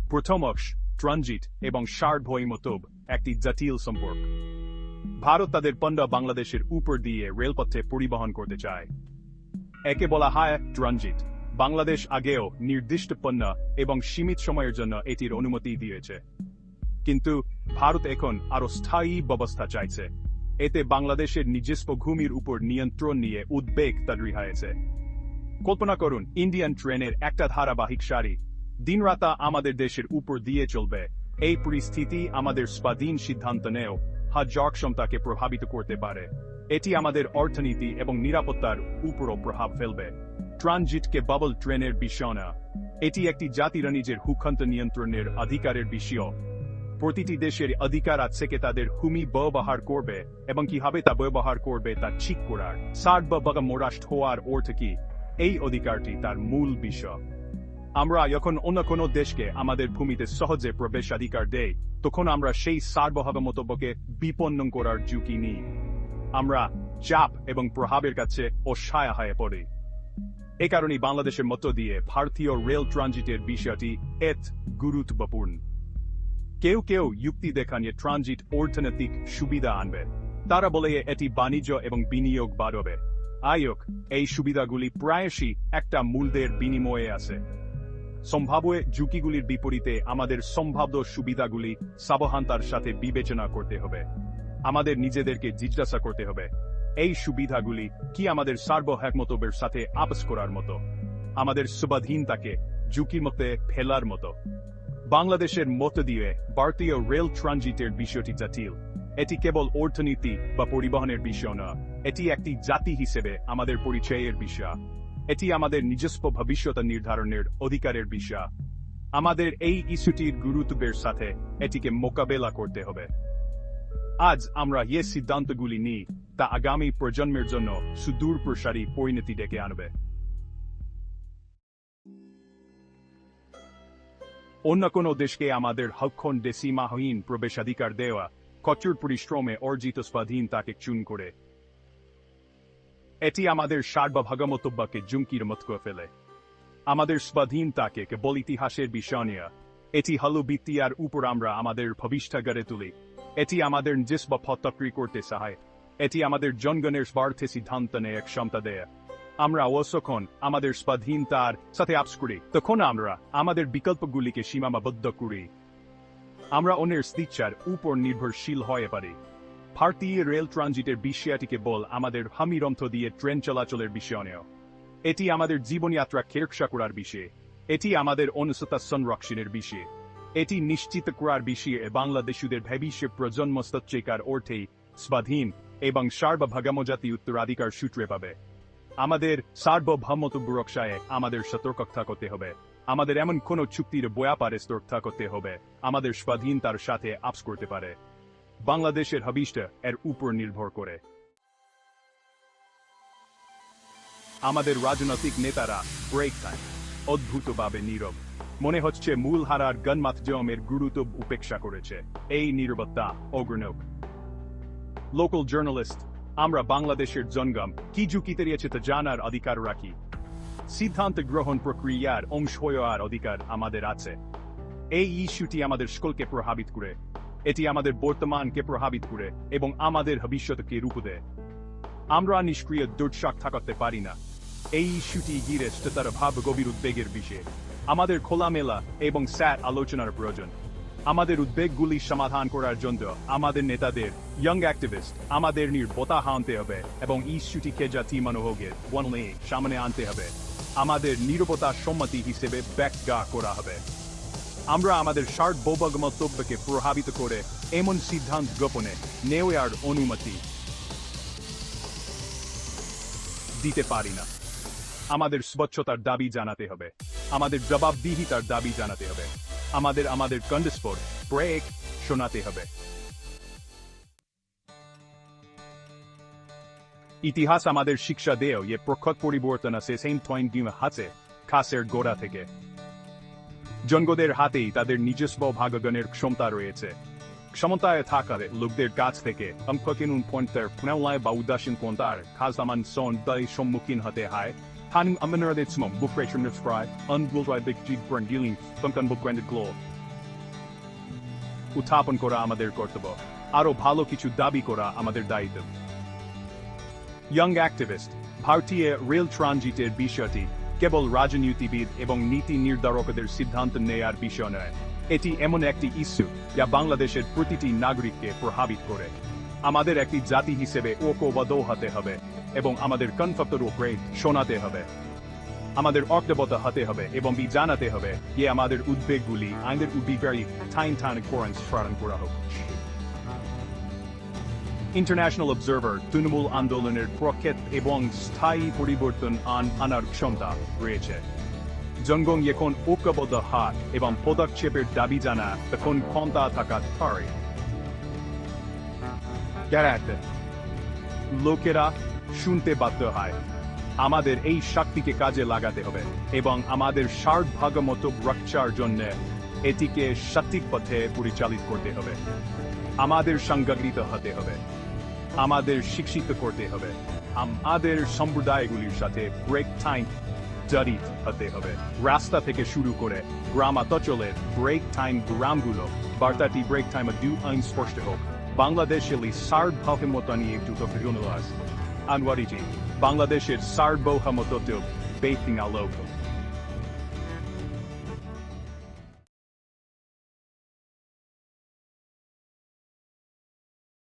প্রথম অংশ ট্রানজিট এবং সার্বভৌমত্ব একটি জটিল সম্পর্ক। ভারত তাদের পণ্য বাংলাদেশের উপর দিয়ে রেলপথে পরিবহন করতে চায়। একে বলা হয় ট্রানজিট। বাংলাদেশ আগেও নির্দিষ্ট পণ্য এবং সীমিত সময়ের জন্য এটির অনুমতি দিয়েছে, কিন্তু ভারত এখন আরও স্থায়ী ব্যবস্থা চাইছে। এতে বাংলাদেশের নিজস্ব ভূমির উপর নিয়ন্ত্রণ নিয়ে উদ্বেগ তৈরি হয়েছে। কল্পনা করুন, ইন্ডিয়ান ট্রেনের একটা ধারাবাহিক সারি দিনরাত আমাদের দেশের উপর দিয়ে চলবে। এই পরিস্থিতি আমাদের স্বাধীন সিদ্ধান্ত নেও হাজার ক্ষমতাকে প্রভাবিত করতে পারে। এটি আমাদের অর্থনীতি এবং নিরাপত্তার উপরও প্রভাব ফেলবে। ট্রানজিট কেবল ট্রেনের বিষয় না, এটি একটি জাতির নিজের ভূখণ্ড নিয়ন্ত্রণের অধিকারের বিষয়। প্রতিটি দেশের অধিকার আছে তাদের ভূমি ব্যবহার করবে এবং কিভাবে তা ব্যবহার করবে তা ঠিক করার। সার্বভৌম রাষ্ট্র হওয়ার অর্থ কি? এই অধিকারটি তার মূল বিষয়। আমরা যখন অন্য কোনো দেশকে আমাদের ভূমিতে সহজে প্রবেশাধিকার দেই, তখন আমরা সেই সার্বভৌমত্বকে বিপন্ন করার ঝুঁকি নিই। আমরা চাপ এবং প্রভাবের কাছে অসহায় হয়ে পড়ি। এ কারণেই বাংলাদেশের মধ্য দিয়ে ভারতীয় রেল ট্রানজিটের বিষয়টি এত গুরুত্বপূর্ণ। কেউ কেউ যুক্তি দেখান যে ট্রানজিট অর্থনৈতিক সুবিধা আনবে। তারা বলে এটি বাণিজ্য এবং বিনিয়োগ বাড়াবে। আয়োগ এই সুবিধাগুলি প্রায়শই একটা মূল্যের বিনিময়ে আছে। সম্ভাব্য ঝুঁকিগুলির বিপরীতে আমাদের সম্ভাব্য সুবিধাগুলি সাবধানতার সাথে বিবেচনা করতে হবে। আমাদের নিজেদেরকে জিজ্ঞাসা করতে হবে, এই সুবিধাগুলি কি আমাদের সার্বভৌমত্বের সাথে আপোষ করার মতো, আমাদের স্বাধীনতাকে ঝুঁকির মধ্যে ফেলার মতো? বাংলাদেশের মধ্য দিয়ে ভারতীয় রেল ট্রানজিটের বিষয়টি জটিল। এটি কেবল অর্থনীতি বা পরিবহনের বিষয় না, এটি একটি জাতি হিসেবে আমাদের পরিচয়ের বিষয়। এটি আমাদের নিজস্ব ভবিষ্যৎ নির্ধারণের অধিকারের বিষয়। আমাদের এই ইস্যুটির গুরুত্বের সাথে এটিকে মোকাবেলা করতে হবে। আজ আমরা যে সিদ্ধান্তগুলি নিই তা আগামী প্রজন্মের জন্য সুদূর প্রসারী পরিণতি ডেকে আনবে। অন্য কোনো দেশকে আমাদের হক্ষণ্ডে সীমাহীন প্রবেশাধিকার দেওয়া কঠোর পরিশ্রমে অর্জিত স্বাধীনতাকে চুন করে। এটি আমাদের সার্বভৌমত্বকে ঝুঁকির মধ্যে ফেলে। আমাদের স্বাধীনতাকে কেবল ইতিহাসের বিষয় নিয়ে, এটি হল বিদ্যার উপর আমরা আমাদের ভবিষ্যৎ গড়ে তুলি। এটি আমাদের নিজস্ব পথ তৈরি করতে সাহায্য। এটি আমাদের জনগণের স্বার্থে সিদ্ধান্ত নেওয়ার ক্ষমতা দেয়। আমরা যখন আমাদের স্বাধীনতার সাথে আপোষ করি, তখন আমরা আমাদের বিকল্পগুলিকে সীমাবদ্ধ করি। আমরা অন্যের স্বেচ্ছার উপর নির্ভরশীল হয়ে পারি। ভারতীয় রেল ট্রানজিটের বিষয়টি কেবল আমাদের ভূমিরন্ধ্র দিয়ে ট্রেন চলাচলের বিষয় নয়, এটি আমাদের জীবনযাত্রা রক্ষা করার বিষয়। এটি আমাদের অনন্ততা সংরক্ষণের বিষয়। এটি নিশ্চিত করার বিষয়ে বাংলাদেশিদের ভবিষ্যৎ প্রজন্ম সত্যিকার অর্থে স্বাধীন এবং সার্বভৌম জাতি উত্তরাধিকার সূত্রে পাবে। আমাদের সার্বভৌমত্ব রক্ষায় আমাদের সতর্ক থাকতে হবে। আমাদের এমন কোন চুক্তির ব্যাপারে সতর্ক থাকতে হবে আমাদের স্বাধীনতার সাথে আপোষ করতে পারে। বাংলাদেশের ভবিষ্যৎ এর উপর নির্ভর করে। আমাদের রাজনৈতিক নেতারা ব্রেক টাইম অদ্ভুতভাবে নীরব। মনে হচ্ছে মূলধারার গণমাধ্যমের গুরুত্ব উপেক্ষা করেছে। এই নীরবতা অগ্রণক। লোকাল জার্নালিস্ট, আমরা বাংলাদেশের জনগণ কি ঝুঁকিতে রয়েছে তা জানার অধিকার রাখি। সিদ্ধান্ত গ্রহণ প্রক্রিয়ার অংশ হওয়ার অধিকার আমাদের আছে। এই ইস্যুটি আমাদের সকলকে প্রভাবিত করে। এটি আমাদের বর্তমানকে প্রভাবিত করে এবং আমাদের ভবিষ্যৎকে রূপ দেয়। আমরা নিষ্ক্রিয় দুর্শাক থাকতে পারি না। এই ইস্যুটি ঘিরে তার ভাব গভীর উদ্বেগের বিষয়। আমাদের খোলামেলা এবং স্যাট আলোচনার প্রয়োজন। আমাদের উদ্বেগগুলি সমাধান করার জন্য আমাদের নেতাদের, ইয়ং অ্যাক্টিভিস্ট, আমাদের নির্ভরতা আনতে হবে এবং ইস্যুটিকে জাতি মনোভাবের বনলে সামনে আনতে হবে। আমাদের নীরবতা সম্মতি হিসেবে ব্যাখ্যা করা হবে। আমরা আমাদের সার্বভৌমত্বকে প্রভাবিত করে এমন সিদ্ধান্ত গোপনে নেওয়ার অনুমতি দিতে পারি না। আমাদের স্বচ্ছতার দাবি জানাতে হবে। আমাদের জবাবদিহিতার দাবি জানাতে হবে। আমাদের কন্ডস্পোর্ট ব্রেক শোনাতে হবে। ইতিহাস আমাদের শিক্ষা দেয় যে প্রখর পরিবর্তন আছে সেম পয়েন্ট হাতে খাসের গোড়া থেকে। জনগণের হাতেই তাদের নিজস্ব ভাগ্যগণের ক্ষমতা রয়েছে। ক্ষমতায় থাকা লোকদের কাছ থেকে অঙ্কিনুন পয়েন্টের পুনরায় বা উদাসীন পন্থার খাজমান সম্মুখীন হতে হয়। Hanung Amenerade Smom, Bookration of Spry, Unglutwide Big Jig Brand Dealing, Funkan Book Branded Glow. উত্থাপন করা আমাদের কর্তব্য আরো ভালো কিছু দাবি করা আমাদের দায়িত্ব ইয়াং অ্যাক্টিভিস্ট ভারতীয় রেল ট্রানজিটের বিষয়টি কেবল রাজনীতিবিদ এবং নীতি নির্ধারকদের সিদ্ধান্ত নেয়ার বিষয় নয় এটি এমন একটি ইস্যু যা বাংলাদেশের প্রতিটি নাগরিককে প্রভাবিত করে আমাদের একটি জাতি হিসেবে ঐক্যবদ্ধ হতে হবে এবং আমাদের কনফ্লিক্টের উপরে শোনাতে হবে আমাদের ঐক্যবদ্ধ হতে হবে এবং জানাতে হবে যে আমাদের উদ্বেগগুলি আইনের উদ্বেগের টাইম কোরেন্স স্মরণ করা হোক ইন্টারন্যাশনাল অবজারভার তৃণমূল আন্দোলনের প্রক্ষেপ এবং স্থায়ী পরিবর্তন আনার ক্ষমতা রয়েছে জনগণ এখন ঐক্যবদ্ধ হাত এবং পদক্ষেপের দাবি জানা তখন ক্ষমতা থাকা পারে লোকেরা শুনতে বাধ্য হয় আমাদের এই শক্তিকে কাজে লাগাতে হবে এবং আমাদের সার্বভৌমত্ব রক্ষার জন্য এটিকে সঠিক পথে পরিচালিত করতে হবে আমাদের সংগঠিত হতে হবে আমাদের শিক্ষিত করতে হবে আমাদের সম্প্রদায়গুলির সাথে ব্রেক টাইম জড়িত হতে হবে রাস্তা থেকে শুরু করে গ্রামাঞ্চলের ব্রেক টাইম গ্রামগুলো বার্তাটি ব্রেক টাইম আইন স্পষ্ট হোক বাংলাদেশের সার্বভৌমত্ব নিয়ে একটু তফিগুন আনওয়ারিজি বাংলাদেশের সার্বভৌমত্ব বেকিং আলোক